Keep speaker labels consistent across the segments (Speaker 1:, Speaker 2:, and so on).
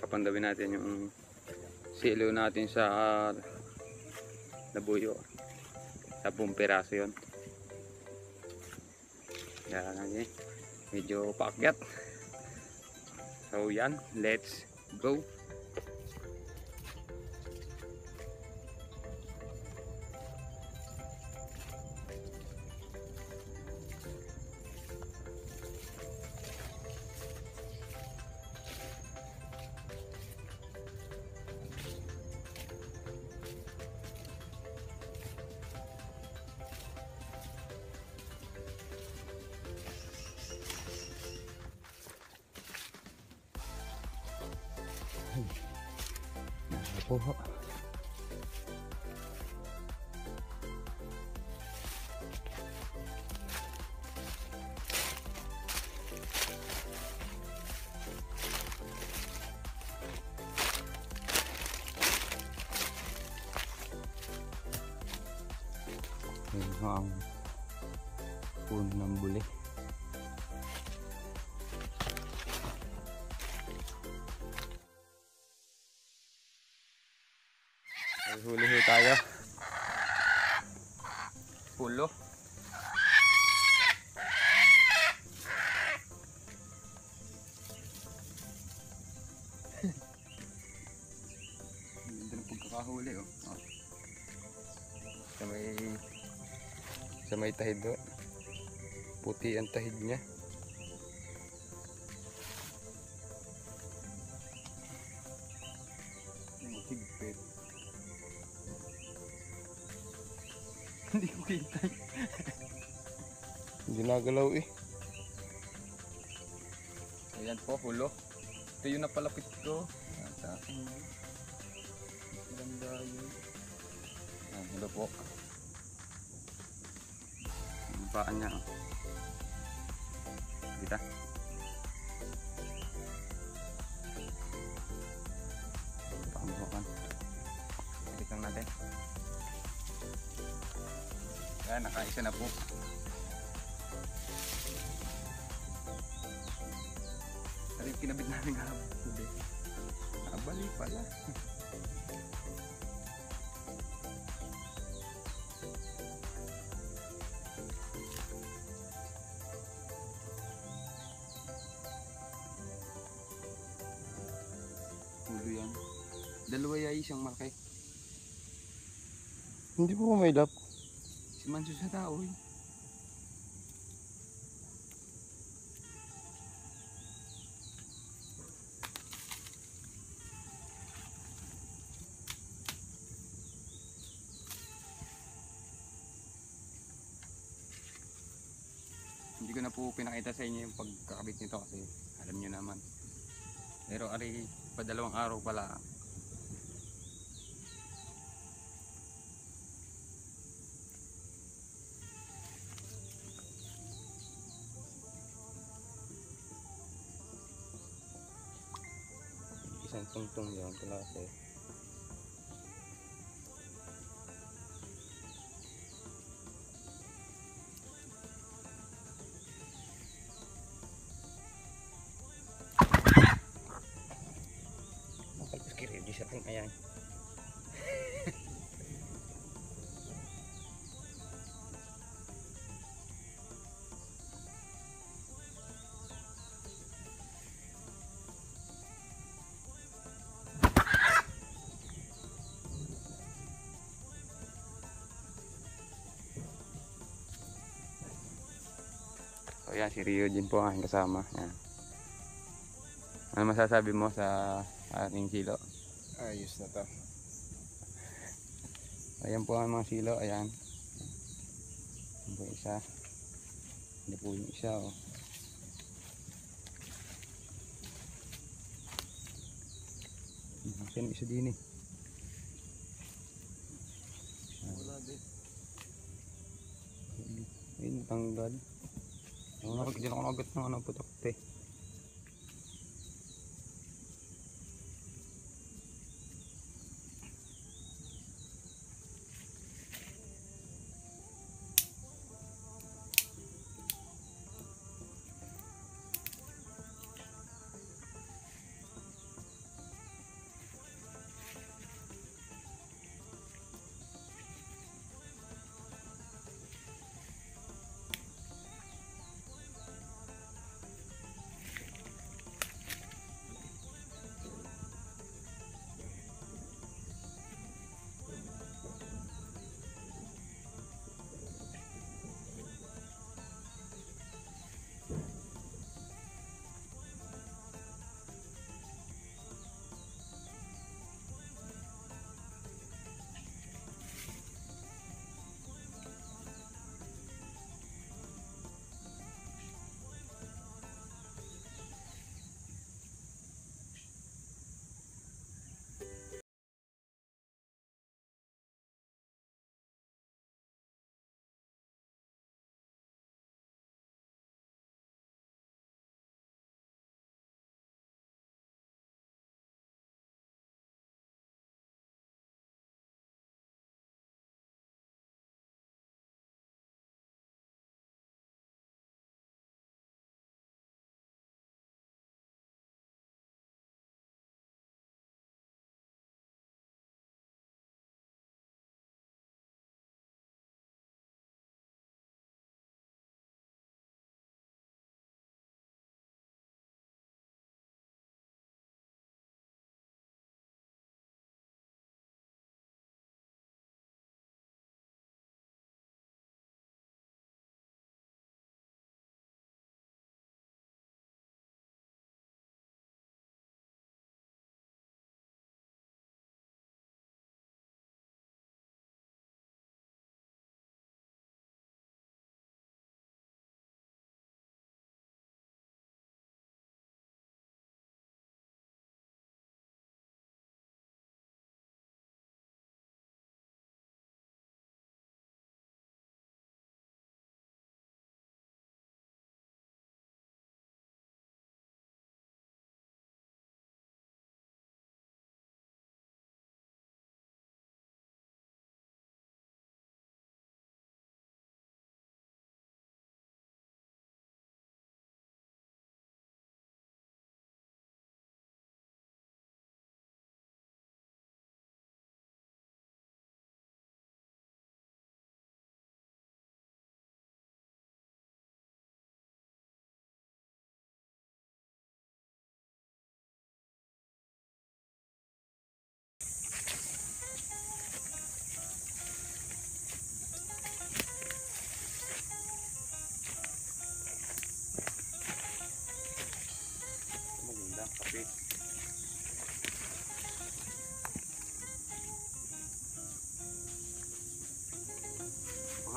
Speaker 1: papandawin natin yung silo natin sa labuyo. 10 piraso yun. Yan, medyo paakyat. So yan, let's go. Nakuha. Ayun ang puno ng buli. Huli tayo. Pulo. Ganda ng pagkakahuli oh. Sa may tahid do. Puti ang tahid niya. Higpit. Hindi ko kita. Hindi nagalaw eh. Ayan po, hulo. Ito yung napalapit ko. Ganda yun. Ayan, hulo po. Ang paan niya. Kita. Pakambukan. Kita natin. Ayan, nakaisa na po. Ano yung kinabit namin habang huli? Nakabali pala. Hulo yan. Dalawa yay siyang malaki.
Speaker 2: Hindi po may lap.
Speaker 1: Manso sa tao eh. Hindi ko na po pinakita sa inyo yung pagkakabit nito kasi alam nyo naman. Pero ari pa 2 araw pala. Isang tungtong yan kalate. Makalpas kiri di sa ting ayan. So yan, si Rio din po ang aking kasama. Yan. Ano masasabi mo sa ating silo?
Speaker 2: Ayos na to.
Speaker 1: Ayan po ang mga silo. Ayan. Ayan po isa. Hindi po yung isa oh. Saan isa din eh.
Speaker 2: Wala din.
Speaker 1: Ayun, tanggal. Diyan ako nagat ng ano putok-te.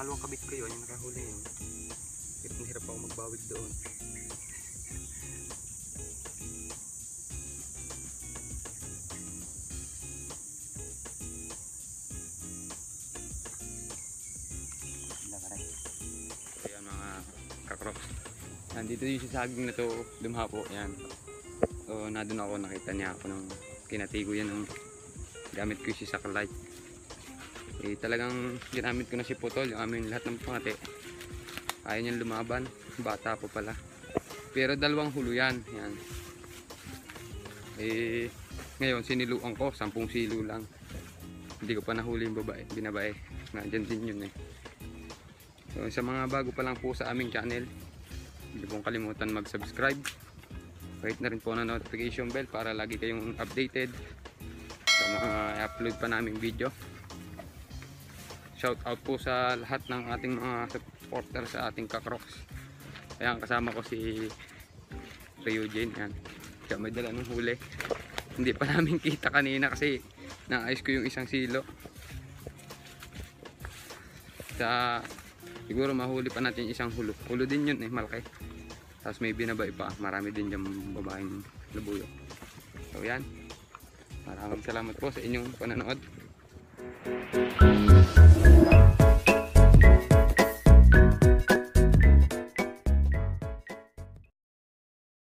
Speaker 1: pangalawang kabit ko yun, yung nakahuli yun. Hirap na hirap ako magbawid doon. Ayan mga kakroks. Nandito yung saging na to, lumhapo. Yan. So nandun ako, nakita niya ako ng kinatigo yan ng gamit ko si Sakalite. Eh talagang ginamit ko na si Putol, yung aming lahat ng pangate. Ayaw niyang lumaban, bata po pala. Pero dalawang hulo yan. Yan. Eh ngayon siniluan ko, 10 silo lang. Hindi ko pa nahuli yung babae, binabae. Nandyan din yun eh. So, sa mga bago pa lang po sa aming channel, hindi pong kalimutan mag-subscribe. Kahit na rin po na notification bell para lagi kayong updated sa mga i-upload pa naming video. Shout out po sa lahat ng ating mga supporter sa ating kakroks. Ayan, kasama ko si Rio Jane. Yan. Siya may dala ng huli. Hindi pa namin kita kanina kasi naayos ko yung isang silo. Siguro mahuli pa natin isang hulo. Hulo din yun eh, malaki. Tapos may binabay pa. Marami din dyan babaeng labuyo. So yan. Maraming salamat po sa inyong panonood.